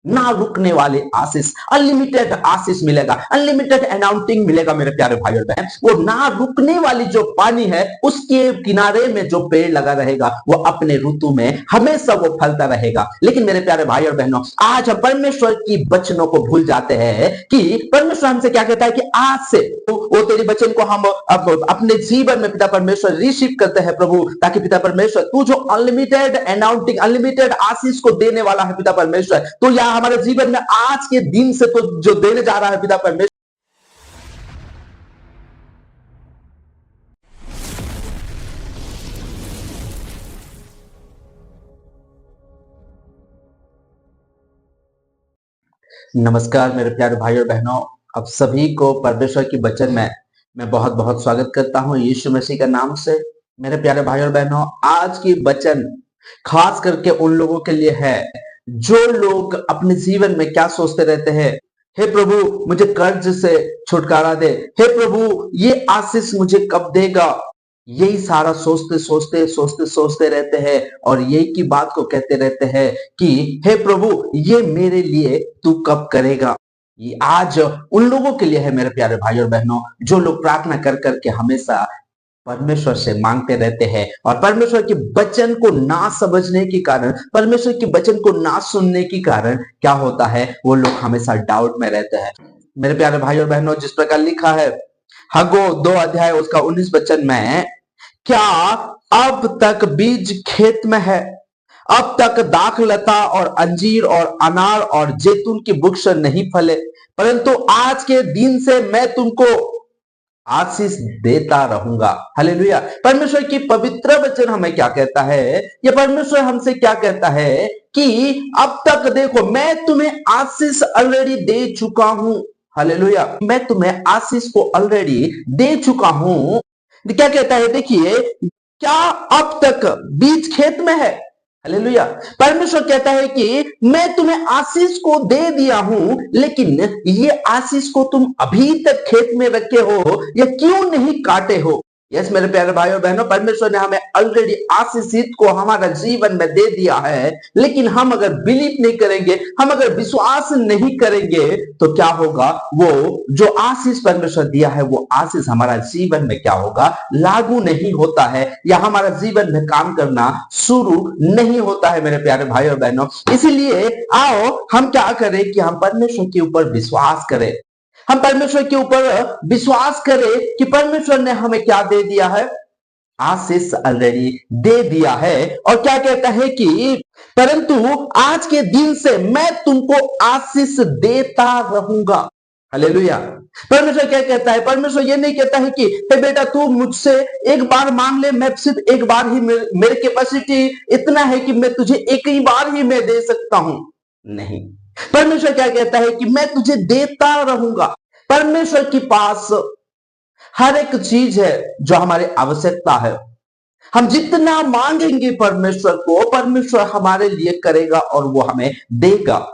ना रुकने वाले आशीष, अनलिमिटेड आशीष मिलेगा, अनलिमिटेड अनाउंटिंग मिलेगा मेरे प्यारे भाई और बहन। वो ना रुकने वाली जो पानी है उसके किनारे में जो पेड़ लगा रहेगा वो अपने ऋतु में हमेशा वो फलता रहेगा। लेकिन मेरे प्यारे भाई और बहनों, आज हम परमेश्वर की वचनों को भूल जाते हैं कि परमेश्वर हमसे क्या कहता है कि आज से वो तेरी वचन को हम अब अपने जीवन में पिता परमेश्वर रिसीव करते हैं प्रभु, ताकि पिता परमेश्वर तू जो अनलिमिटेड अनाउंटिंग, अनलिमिटेड आशीष को देने वाला है पिता परमेश्वर, तो या हमारे जीवन में आज के दिन से तो जो देने जा रहा है पिता परमेश्वर। नमस्कार मेरे प्यारे भाई और बहनों, आप सभी को परमेश्वर की वचन में मैं बहुत बहुत स्वागत करता हूं यीशु मसीह के नाम से। मेरे प्यारे भाई और बहनों, आज की वचन खास करके उन लोगों के लिए है जो लोग अपने जीवन में क्या सोचते रहते हैं, हे प्रभु मुझे कर्ज से छुटकारा दे, हे प्रभु ये आशीष मुझे कब देगा। यही सारा सोचते सोचते सोचते सोचते रहते हैं और यही की बात को कहते रहते हैं कि हे प्रभु ये मेरे लिए तू कब करेगा। ये आज उन लोगों के लिए है मेरे प्यारे भाई और बहनों, जो लोग प्रार्थना कर करके हमेशा परमेश्वर से मांगते रहते हैं और परमेश्वर के वचन को ना समझने के कारण, परमेश्वर के वचन को ना सुनने के कारण क्या होता है, वो लोग हमेशा डाउट में रहते हैं। मेरे प्यारे भाई और बहनों, जिस प्रकार लिखा है हगो 2 अध्याय उसका 19 वचन में, क्या अब तक बीज खेत में है, अब तक दाखलता और अंजीर और अनार और जैतून की वृक्ष नहीं फले, परंतु आज के दिन से मैं तुमको आशीष देता रहूंगा। हालेलुया। परमेश्वर की पवित्र वचन हमें क्या कहता है, ये परमेश्वर हमसे क्या कहता है कि अब तक देखो मैं तुम्हें आशीष ऑलरेडी दे चुका हूं। हालेलुया। मैं तुम्हें आशीष को ऑलरेडी दे चुका हूं। क्या कहता है, देखिए, क्या अब तक बीज खेत में है। हालेलुया। परमेश्वर कहता है कि मैं तुम्हें आशीष को दे दिया हूं, लेकिन ये आशीष को तुम अभी तक खेत में रखे हो या क्यों नहीं काटे हो। यस मेरे प्यारे भाई और बहनों, परमेश्वर ने हमें ऑलरेडी आशीषित को हमारा जीवन में दे दिया है, लेकिन हम अगर बिलीव नहीं करेंगे, हम अगर विश्वास नहीं करेंगे तो क्या होगा, वो जो आशीष परमेश्वर दिया है वो आशीष हमारा जीवन में क्या होगा, लागू नहीं होता है या हमारा जीवन में काम करना शुरू नहीं होता है मेरे प्यारे भाई और बहनों। इसीलिए आओ हम क्या करें कि हम परमेश्वर के ऊपर विश्वास करें, हम परमेश्वर के ऊपर विश्वास करें कि परमेश्वर ने हमें क्या दे दिया है, आशीष ऑलरेडी दे दिया है। और क्या कहता है कि परंतु आज के दिन से मैं तुमको आशीष देता रहूंगा। हालेलुया। परमेश्वर क्या कहता है, परमेश्वर ये नहीं कहता है कि हे बेटा तू मुझसे एक बार मांग ले, मैं सिर्फ एक बार ही, मेरे कैपेसिटी इतना है कि मैं तुझे एक ही बार ही मैं दे सकता हूं। नहीं, परमेश्वर क्या कहता है कि मैं तुझे देता रहूंगा। परमेश्वर के पास हर एक चीज है जो हमारी आवश्यकता है। हम जितना मांगेंगे परमेश्वर को, परमेश्वर हमारे लिए करेगा और वो हमें देगा।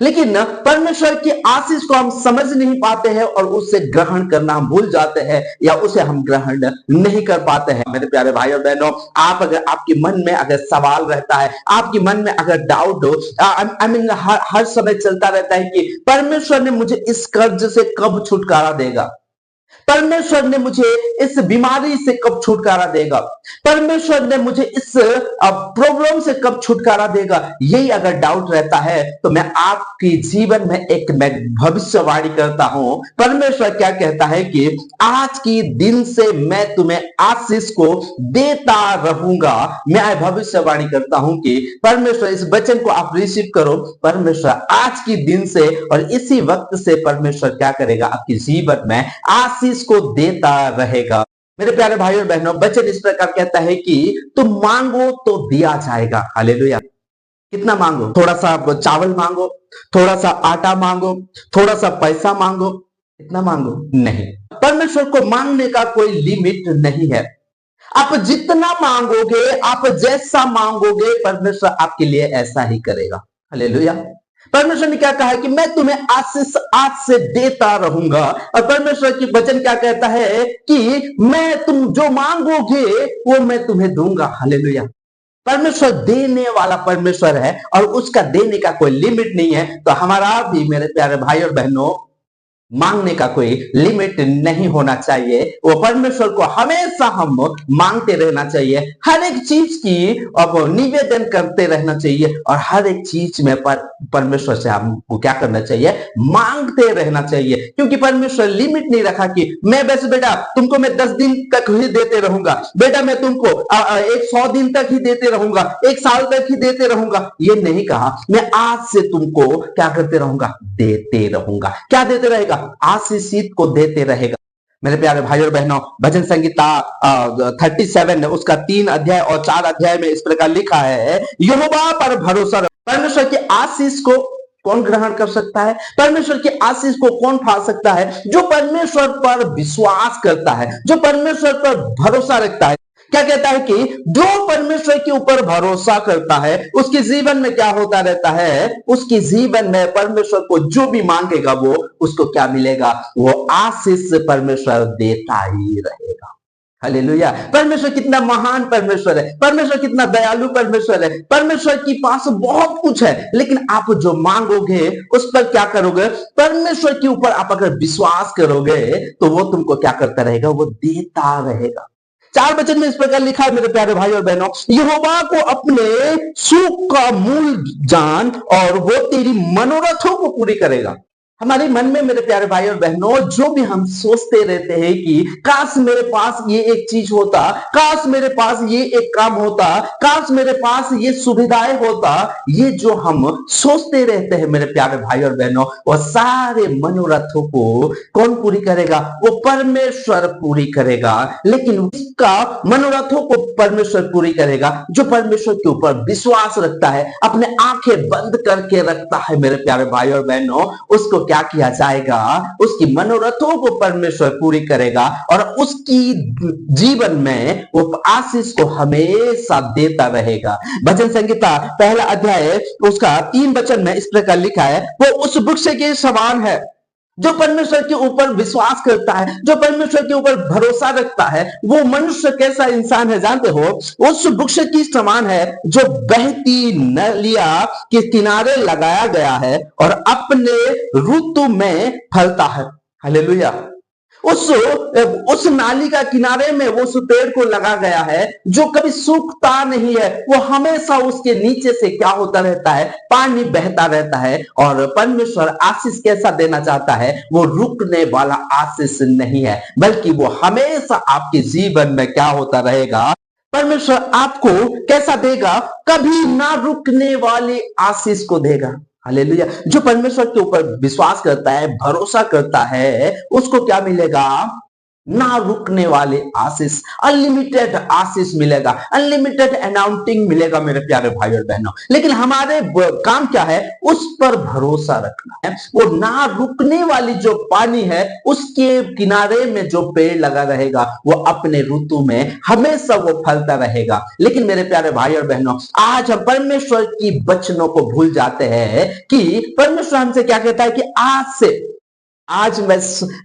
लेकिन परमेश्वर की आशीष को हम समझ नहीं पाते हैं और उसे ग्रहण करना हम भूल जाते हैं या उसे हम ग्रहण नहीं कर पाते हैं। मेरे प्यारे भाई और बहनों, आप अगर आपके मन में अगर सवाल रहता है, आपके मन में अगर डाउट हो, आई मीन हर समय चलता रहता है कि परमेश्वर ने मुझे इस कर्ज से कब छुटकारा देगा, परमेश्वर ने मुझे इस बीमारी से कब छुटकारा देगा, परमेश्वर ने मुझे इस प्रॉब्लम से कब छुटकारा देगा, यही अगर डाउट रहता है तो मैं आपके जीवन में एक मैं भविष्यवाणी करता हूं। परमेश्वर क्या कहता है कि आज की दिन से मैं तुम्हें आशीष को देता रहूंगा। मैं भविष्यवाणी करता हूं कि परमेश्वर इस वचन को आप रिसीव करो। परमेश्वर आज की दिन से और इसी वक्त से परमेश्वर क्या करेगा, आपके जीवन में आशीष को देता रहेगा। मेरे प्यारे भाई और बहनों, वचन इस प्रकार कहता है कि तुम मांगो तो दिया जाएगा। हालेलुया। कितना मांगो, थोड़ा सा चावल मांगो, थोड़ा सा आटा मांगो, थोड़ा सा पैसा मांगो, इतना मांगो नहीं। परमेश्वर को मांगने का कोई लिमिट नहीं है। आप जितना मांगोगे, आप जैसा मांगोगे, परमेश्वर आपके लिए ऐसा ही करेगा। हालेलुया। परमेश्वर ने क्या कहा है कि मैं तुम्हें आशीष आज से देता रहूंगा। और परमेश्वर की वचन क्या कहता है कि मैं तुम जो मांगोगे वो मैं तुम्हें दूंगा। हालेलुया। परमेश्वर देने वाला परमेश्वर है और उसका देने का कोई लिमिट नहीं है। तो हमारा भी मेरे प्यारे भाई और बहनों मांगने का कोई लिमिट नहीं होना चाहिए। वो परमेश्वर को हमेशा हम मांगते रहना चाहिए, हर एक चीज की अब निवेदन करते रहना चाहिए और हर एक चीज में परमेश्वर से हमको क्या करना चाहिए, मांगते रहना चाहिए। क्योंकि परमेश्वर लिमिट नहीं रखा कि मैं बस बेटा तुमको मैं 10 दिन तक ही देते रहूंगा, बेटा मैं तुमको 100 दिन तक ही देते रहूंगा, 1 साल तक ही देते रहूंगा। ये नहीं कहा, मैं आज से तुमको क्या करते रहूंगा, देते रहूंगा। क्या देते रहेगा, आशीषित को देते रहेगा। मेरे प्यारे भाई और बहनों, भजन संगीता 37 उसका 3 अध्याय और 4 अध्याय में इस प्रकार लिखा है, यहोवा पर भरोसा रखो। परमेश्वर की आशीष को कौन ग्रहण कर सकता है, परमेश्वर की आशीष को कौन पा सकता है, जो परमेश्वर पर विश्वास करता है, जो परमेश्वर पर भरोसा रखता है। क्या कहता है कि जो परमेश्वर के ऊपर भरोसा करता है उसके जीवन में क्या होता रहता है, उसके जीवन में परमेश्वर को जो भी मांगेगा वो उसको क्या मिलेगा, वो आशीष परमेश्वर देता ही रहेगा। हालेलुया। परमेश्वर कितना महान परमेश्वर है, परमेश्वर कितना दयालु परमेश्वर है। परमेश्वर के पास बहुत कुछ है, लेकिन आप जो मांगोगे उस पर क्या करोगे, परमेश्वर के ऊपर आप अगर विश्वास करोगे तो वो तुमको क्या करता रहेगा, वो देता रहेगा। 4 वचन में इस प्रकार लिखा है मेरे प्यारे भाई और बहनों, यहोवा को अपने सुख का मूल जान और वो तेरी मनोरथों को पूरी करेगा। हमारे मन में मेरे प्यारे भाई और बहनों जो भी हम सोचते रहते हैं कि काश मेरे पास ये एक चीज होता, काश मेरे पास ये एक काम होता, काश मेरे पास ये सुविधाएं होता, ये जो हम सोचते रहते हैं मेरे प्यारे भाई और बहनों, वो सारे मनोरथों को कौन पूरी करेगा, वो परमेश्वर पूरी करेगा। लेकिन उसका मनोरथों को परमेश्वर पूरी करेगा जो परमेश्वर के ऊपर विश्वास रखता है, अपने आंखें बंद करके रखता है मेरे प्यारे भाई और बहनों, उसको क्या किया जाएगा, उसकी मनोरथों को परमेश्वर पूरी करेगा और उसकी जीवन में वो आशीष को हमेशा देता रहेगा। भजन संगीता 1 अध्याय उसका 3 वचन में इस प्रकार लिखा है, वो उस वृक्ष के समान है जो परमेश्वर के ऊपर विश्वास करता है, जो परमेश्वर के ऊपर भरोसा रखता है। वो मनुष्य कैसा इंसान है जानते हो, उस वृक्ष की समान है जो बहती नलिया के किनारे लगाया गया है और अपने ऋतु में फलता है। हालेलुया। उस नाली का किनारे में वो उस पेड़ को लगा गया है जो कभी सूखता नहीं है, वो हमेशा उसके नीचे से क्या होता रहता है, पानी बहता रहता है। और परमेश्वर आशीष कैसा देना चाहता है, वो रुकने वाला आशीष नहीं है, बल्कि वो हमेशा आपके जीवन में क्या होता रहेगा, परमेश्वर आपको कैसा देगा, कभी ना रुकने वाली आशीष को देगा। हालेलुया। जो परमेश्वर के ऊपर विश्वास करता है, भरोसा करता है, उसको क्या मिलेगा, ना रुकने वाले आशीष, अनलिमिटेड आशीष मिलेगा, अनलिमिटेड अनाउंटिंग मिलेगा मेरे प्यारे भाई और बहनों। लेकिन हमारे काम क्या है, उस पर भरोसा रखना है। वो ना रुकने वाली जो पानी है उसके किनारे में जो पेड़ लगा रहेगा वो अपने ऋतु में हमेशा वो फलता रहेगा। लेकिन मेरे प्यारे भाई और बहनों, आज हम परमेश्वर की वचनों को भूल जाते हैं कि परमेश्वर हमसे क्या कहता है कि आज मैं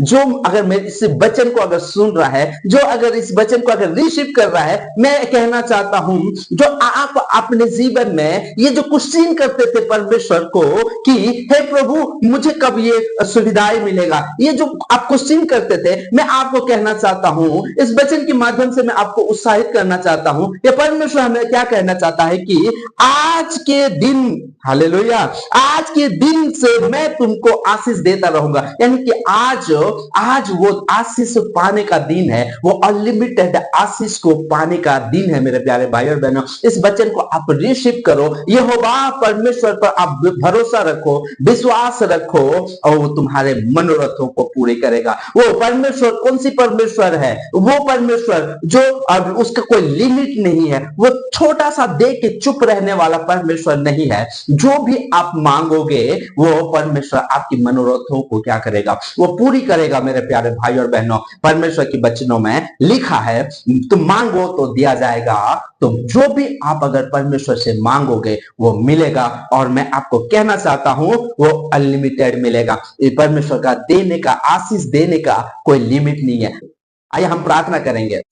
जो अगर मेरे इस वचन को अगर सुन रहा है, जो अगर इस वचन को अगर रिसीव कर रहा है, मैं कहना चाहता हूं, जो आप अपने जीवन में ये जो क्वेश्चन करते थे परमेश्वर को कि हे प्रभु मुझे कब ये सुविधाएं मिलेगा, ये जो आप क्वेश्चन करते थे, मैं आपको कहना चाहता हूं, इस वचन के माध्यम से मैं आपको उत्साहित करना चाहता हूं। ये परमेश्वर हमें क्या कहना चाहता है कि आज के दिन, हालेलुया, आज के दिन से मैं तुमको आशीष देता रहूंगा। यानी कि आज वो आशीष पाने का दिन है, वो अनलिमिटेड आशीष को पाने का दिन है मेरे प्यारे भाई और बहनों। इस वचन को आप रिसीव करो, यहोवा परमेश्वर पर आप भरोसा रखो, विश्वास रखो और वो तुम्हारे मनोरथों को पूरे करेगा। वो परमेश्वर कौन सी परमेश्वर है, वो परमेश्वर जो अब उसका कोई लिमिट नहीं है, वो छोटा सा दे के चुप रहने वाला परमेश्वर नहीं है। जो भी आप मांगोगे वो परमेश्वर आपकी मनोरथों को क्या करेगा, वो पूरी करेगा मेरे प्यारे भाई और बहनों। परमेश्वर की वचनों में लिखा है तुम मांगो तो दिया जाएगा। तो जो भी आप अगर परमेश्वर से मांगोगे वो मिलेगा और मैं आपको कहना चाहता हूं वो अनलिमिटेड मिलेगा। परमेश्वर का देने का, आशीष देने का कोई लिमिट नहीं है। आइए हम प्रार्थना करेंगे।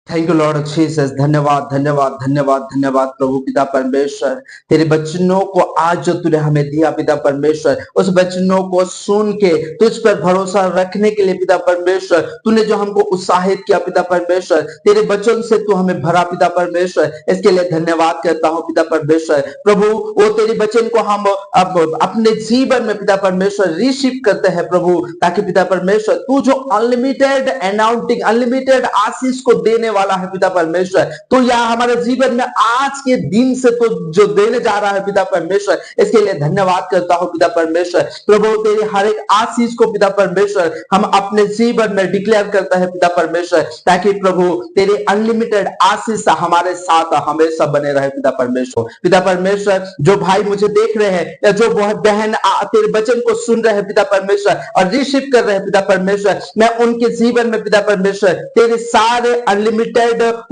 Thank you Lord Jesus. धन्यवाद धन्यवाद धन्यवाद धन्यवाद प्रभु पिता परमेश्वर, तेरे वचनों को आज जो तूने हमें दिया पिता परमेश्वर, उस वचनों को सुन के तुझ पर भरोसा रखने के लिए पिता परमेश्वर, तूने जो हमको उत्साहित किया पिता परमेश्वर, तेरे वचन से तू हमें भरा पिता परमेश्वर, इसके लिए धन्यवाद करता हूँ पिता परमेश्वर। प्रभु वो तेरे वचन को हम अब अपने जीवन में पिता परमेश्वर रिसीव करते हैं प्रभु, ताकि पिता परमेश्वर तू जो अनलिमिटेड अनाउंटिंग, अनलिमिटेड आशीष को देने वाला है पिता परमेश्वर, तो यह हमारे जीवन में आज के दिन से तो जो देने जा रहा है पिता परमेश्वर, इसके लिए धन्यवाद करता हूं पिता परमेश्वर। प्रभु तेरे हर एक आशीष को पिता परमेश्वर हम अपने जीवन में डिक्लेयर करते हैं पिता परमेश्वर, ताकि प्रभु तेरे अनलिमिटेड आशीष हमारे साथ हमेशा बने रहे पिता परमेश्वर। पिता परमेश्वर जो भाई मुझे देख रहे हैं या जो बहन तेरे वचन को सुन रहे हैं पिता परमेश्वर और रिसीव कर रहे हैं पिता परमेश्वर, मैं उनके जीवन में पिता परमेश्वर तेरे सारे अनलिमिटेड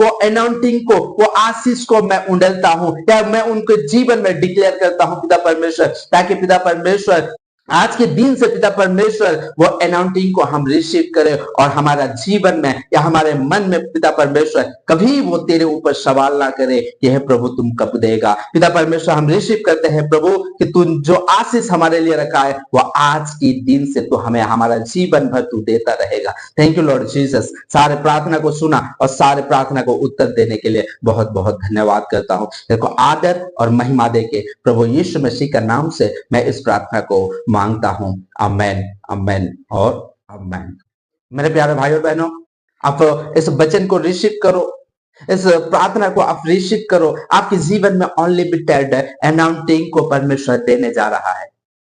वो अनाउंटिंग को, वो आशीष को मैं उंडलता हूं या मैं उनके जीवन में डिक्लेयर करता हूं पिता परमेश्वर, ताकि पिता परमेश्वर आज के दिन से पिता परमेश्वर वो अनाउंटिंग को हम रिसीव करें और हमारा जीवन में या हमारे मन में पिता परमेश्वर कभी वो तेरे ऊपर सवाल ना करे कि हे प्रभु तुम कब देगा। पिता परमेश्वर हम रिसीव करते हैं प्रभु कि तू जो आशीष हमारे लिए रखा है वो आज के दिन से तो हमें हमारा जीवन भर तू देता रहेगा। Thank you Lord Jesus. सारे प्रार्थना को सुना और सारे प्रार्थना को उत्तर देने के लिए बहुत बहुत धन्यवाद करता हूँ। देखो आदर और महिमा देके प्रभु यीशु मसीह का नाम से मैं इस प्रार्थना को मांगता हूं। आमेन आमेन और आमेन। मेरे प्यारे भाइयों बहनों, आप इस वचन को रिसीव करो, इस प्रार्थना को आप रिसीव करो। आपके जीवन में अनलिमिटेड अनाउंटिंग को परमेश्वर देने जा रहा है।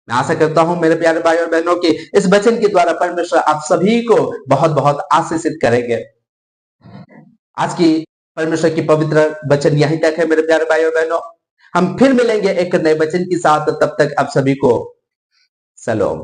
मैं आशा करता हूं मेरे प्यारे भाई और बहनों की इस वचन के द्वारा परमेश्वर आप सभी को बहुत बहुत आशीषित करेंगे। आज की परमेश्वर की पवित्र वचन यहीं तक है मेरे प्यारे भाई और बहनों। हम फिर मिलेंगे एक नए वचन के साथ, तब तक आप सभी को सलोम।